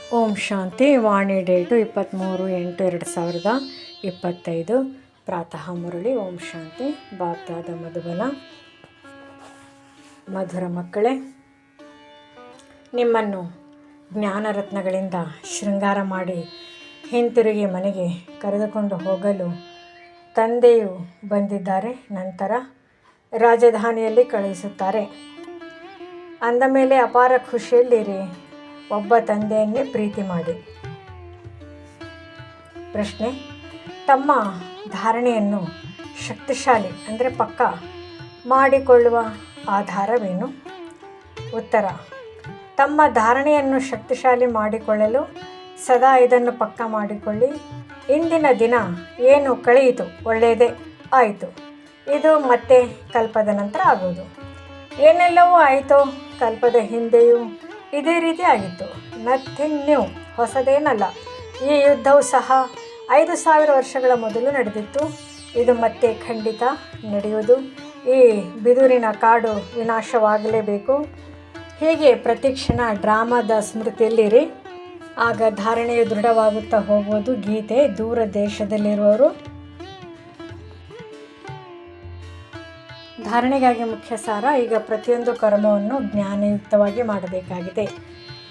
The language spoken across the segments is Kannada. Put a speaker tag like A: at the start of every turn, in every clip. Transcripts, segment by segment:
A: ಓಂ ಶಾಂತಿ. ವಾಣಿ ಡೇಟು 23/8/2025. ಪ್ರಾತಃ ಮುರಳಿ. ಓಂ ಶಾಂತಿ. ಬಾಪ್ದಾದ ಮಧುಬನ. ಮಧುರ ಮಕ್ಕಳೇ, ನಿಮ್ಮನ್ನು ಜ್ಞಾನರತ್ನಗಳಿಂದ ಶೃಂಗಾರ ಮಾಡಿ ಹಿಂತಿರುಗಿ ಮನೆಗೆ ಕರೆದುಕೊಂಡು ಹೋಗಲು ತಂದೆಯು ಬಂದಿದ್ದಾರೆ. ನಂತರ ರಾಜಧಾನಿಯಲ್ಲಿ ಕಳುಹಿಸುತ್ತಾರೆ. ಅಂದ ಮೇಲೆ ಅಪಾರ ಖುಷಿಯಲ್ಲಿರಿ. ಒಬ್ಬ ತಂದೆಯನ್ನೇ ಪ್ರೀತಿ ಮಾಡಿ. ಪ್ರಶ್ನೆ: ತಮ್ಮ ಧಾರಣೆಯನ್ನು ಶಕ್ತಿಶಾಲಿ ಅಂದರೆ ಪಕ್ಕ ಮಾಡಿಕೊಳ್ಳುವ ಆಧಾರವೇನು? ಉತ್ತರ: ತಮ್ಮ ಧಾರಣೆಯನ್ನು ಶಕ್ತಿಶಾಲಿ ಮಾಡಿಕೊಳ್ಳಲು ಸದಾ ಇದನ್ನು ಪಕ್ಕ ಮಾಡಿಕೊಳ್ಳಿ. ಇಂದಿನ ದಿನ ಏನು ಕಳೆಯಿತು ಒಳ್ಳೆಯದೇ ಆಯಿತು. ಇದು ಮತ್ತೆ ಕಲ್ಪದ ನಂತರ ಆಗುವುದು. ಏನೆಲ್ಲವೂ ಆಯಿತೋ ಕಲ್ಪದ ಹಿಂದೆಯೂ ಇದೇ ರೀತಿ ಆಗಿತ್ತು. ನಥಿಂಗ್ ನ್ಯೂ, ಹೊಸದೇನಲ್ಲ. ಈ ಯುದ್ಧವು ಸಹ 5000 ವರ್ಷಗಳ ಮೊದಲು ನಡೆದಿತ್ತು. ಇದು ಮತ್ತೆ ಖಂಡಿತ ನಡೆಯುವುದು. ಈ ಬಿದುರಿನ ಕಾಡು ವಿನಾಶವಾಗಲೇಬೇಕು. ಹೀಗೆ ಪ್ರತಿಕ್ಷಣ ಡ್ರಾಮಾದ ಸ್ಮೃತಿಯಲ್ಲಿರಿ. ಆಗ ಧಾರಣೆಯು ದೃಢವಾಗುತ್ತಾ ಹೋಗುವುದು. ಗೀತೆ: ದೂರ ದೇಶದಲ್ಲಿರುವವರು ಧಾರಣೆಗಾಗಿ ಮುಖ್ಯ ಸಾರ: ಈಗ ಪ್ರತಿಯೊಂದು ಕರ್ಮವನ್ನು ಜ್ಞಾನಯುಕ್ತವಾಗಿ ಮಾಡಬೇಕಾಗಿದೆ.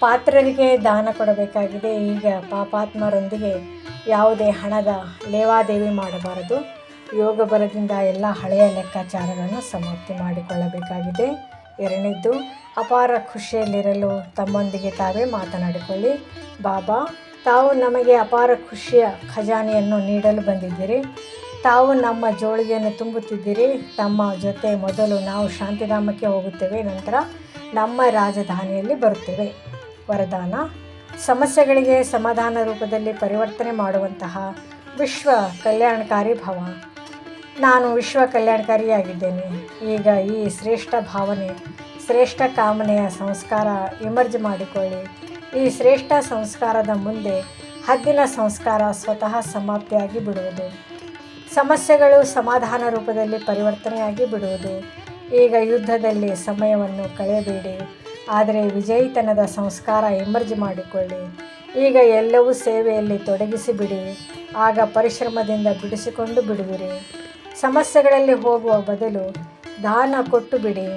A: ಪಾತ್ರರಿಗೆ ದಾನ ಕೊಡಬೇಕಾಗಿದೆ. ಈಗ ಪಾಪಾತ್ಮರೊಂದಿಗೆ ಯಾವುದೇ ಹಣದ ಲೇವಾದೇವಿ ಮಾಡಬಾರದು. ಯೋಗ ಬಲದಿಂದ ಎಲ್ಲ ಹಳೆಯ ಲೆಕ್ಕಾಚಾರಗಳನ್ನು ಸಮಾಪ್ತಿ ಮಾಡಿಕೊಳ್ಳಬೇಕಾಗಿದೆ. ಎರಡನೇದ್ದು, ಅಪಾರ ಖುಷಿಯಲ್ಲಿರಲು ತಮ್ಮೊಂದಿಗೆ ತಾವೇ ಮಾತನಾಡಿಕೊಳ್ಳಿ. ಬಾಬಾ, ತಾವು ನಮಗೆ ಅಪಾರ ಖುಷಿಯ ಖಜಾನೆಯನ್ನು ನೀಡಲು ಬಂದಿದ್ದೀರಿ. ತಾವು ನಮ್ಮ ಜೋಳಿಗೆಯನ್ನು ತುಂಬುತ್ತಿದ್ದೀರಿ. ತಮ್ಮ ಜೊತೆ ಮೊದಲು ನಾವು ಶಾಂತಿಧಾಮಕ್ಕೆ ಹೋಗುತ್ತೇವೆ, ನಂತರ ನಮ್ಮ ರಾಜಧಾನಿಯಲ್ಲಿ ಬರುತ್ತೇವೆ. ವರದಾನ: ಸಮಸ್ಯೆಗಳಿಗೆ ಸಮಾಧಾನ ರೂಪದಲ್ಲಿ ಪರಿವರ್ತನೆ ಮಾಡುವಂತಹ ವಿಶ್ವ ಕಲ್ಯಾಣಕಾರಿ ಭವ. ನಾನು ವಿಶ್ವ ಕಲ್ಯಾಣಕಾರಿಯಾಗಿದ್ದೇನೆ. ಈಗ ಈ ಶ್ರೇಷ್ಠ ಭಾವನೆ, ಶ್ರೇಷ್ಠ ಕಾಮನೆಯ ಸಂಸ್ಕಾರ ಇಮರ್ಜ್ ಮಾಡಿಕೊಳ್ಳಿ. ಈ ಶ್ರೇಷ್ಠ ಸಂಸ್ಕಾರದ ಮುಂದೆ ಹದ್ದಿನ ಸಂಸ್ಕಾರ ಸ್ವತಃ ಸಮಾಪ್ತಿಯಾಗಿ ಬಿಡುವುದು. ಸಮಸ್ಯೆಗಳು ಸಮಾಧಾನ ರೂಪದಲ್ಲಿ ಪರಿವರ್ತನೆಯಾಗಿ ಬಿಡುವುದು. ಈಗ ಯುದ್ಧದಲ್ಲಿ ಸಮಯವನ್ನು ಕಳೆಯಬೇಡಿ, ಆದರೆ ವಿಜಯಿತನದ ಸಂಸ್ಕಾರ ಇಮರ್ಜ್ ಮಾಡಿಕೊಳ್ಳಿ. ಈಗ ಎಲ್ಲವೂ ಸೇವೆಯಲ್ಲಿ ತೊಡಗಿಸಿಬಿಡಿ. ಆಗ ಪರಿಶ್ರಮದಿಂದ ಬಿಡಿಸಿಕೊಂಡು ಬಿಡುವಿರಿ. ಸಮಸ್ಯೆಗಳಲ್ಲಿ ಹೋಗುವ ಬದಲು ದಾನ ಕೊಟ್ಟು ಬಿಡಿ.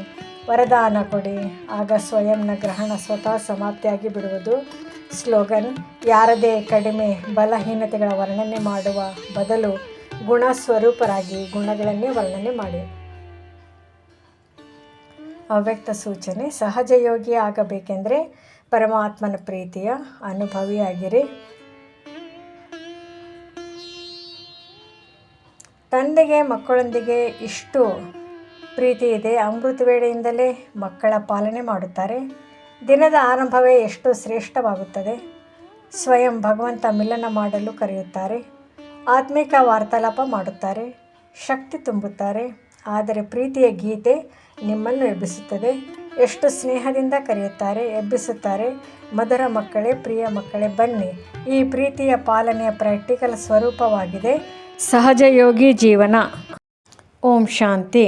A: ವರದಾನ ಕೊಡಿ. ಆಗ ಸ್ವಯಂನ ಗ್ರಹಣ ಸ್ವತಃ ಸಮಾಪ್ತಿಯಾಗಿ ಬಿಡುವುದು. ಸ್ಲೋಗನ್: ಯಾರದೇ ಕಡಿಮೆ ಬಲಹೀನತೆಗಳ ವರ್ಣನೆ ಮಾಡುವ ಬದಲು ಗುಣಸ್ವರೂಪರಾಗಿ ಗುಣಗಳನ್ನೇ ವರ್ಣನೆ ಮಾಡಿ. ಅವ್ಯಕ್ತ ಸೂಚನೆ: ಸಹಜ ಯೋಗಿ ಆಗಬೇಕೆಂದರೆ ಪರಮಾತ್ಮನ ಪ್ರೀತಿಯ ಅನುಭವಿಯಾಗಿರಿ. ತಂದೆಗೆ ಮಕ್ಕಳೊಂದಿಗೆ ಇಷ್ಟು ಪ್ರೀತಿ ಇದೆ. ಅಮೃತ ವೇಳೆಯಿಂದಲೇ ಮಕ್ಕಳ ಪಾಲನೆ ಮಾಡುತ್ತಾರೆ. ದಿನದ ಆರಂಭವೇ ಎಷ್ಟು ಶ್ರೇಷ್ಠವಾಗುತ್ತದೆ. ಸ್ವಯಂ ಭಗವಂತ ಮಿಲನ ಮಾಡಲು ಕರೆಯುತ್ತಾರೆ. ಆತ್ಮಿಕ ವಾರ್ತಾಲಾಪ ಮಾಡುತ್ತಾರೆ. ಶಕ್ತಿ ತುಂಬುತ್ತಾರೆ. ಆದರೆ ಪ್ರೀತಿಯ ಗೀತೆ ನಿಮ್ಮನ್ನು ಎಬ್ಬಿಸುತ್ತದೆ. ಎಷ್ಟು ಸ್ನೇಹದಿಂದ ಕರೆಯುತ್ತಾರೆ, ಎಬ್ಬಿಸುತ್ತಾರೆ. ಮಧುರ ಮಕ್ಕಳೇ, ಪ್ರಿಯ ಮಕ್ಕಳೇ, ಬನ್ನಿ. ಈ ಪ್ರೀತಿಯ ಪಾಲನೆಯ ಪ್ರಾಕ್ಟಿಕಲ್ ಸ್ವರೂಪವಾಗಿದೆ ಸಹಜ ಯೋಗಿ ಜೀವನ. ಓಂ ಶಾಂತಿ.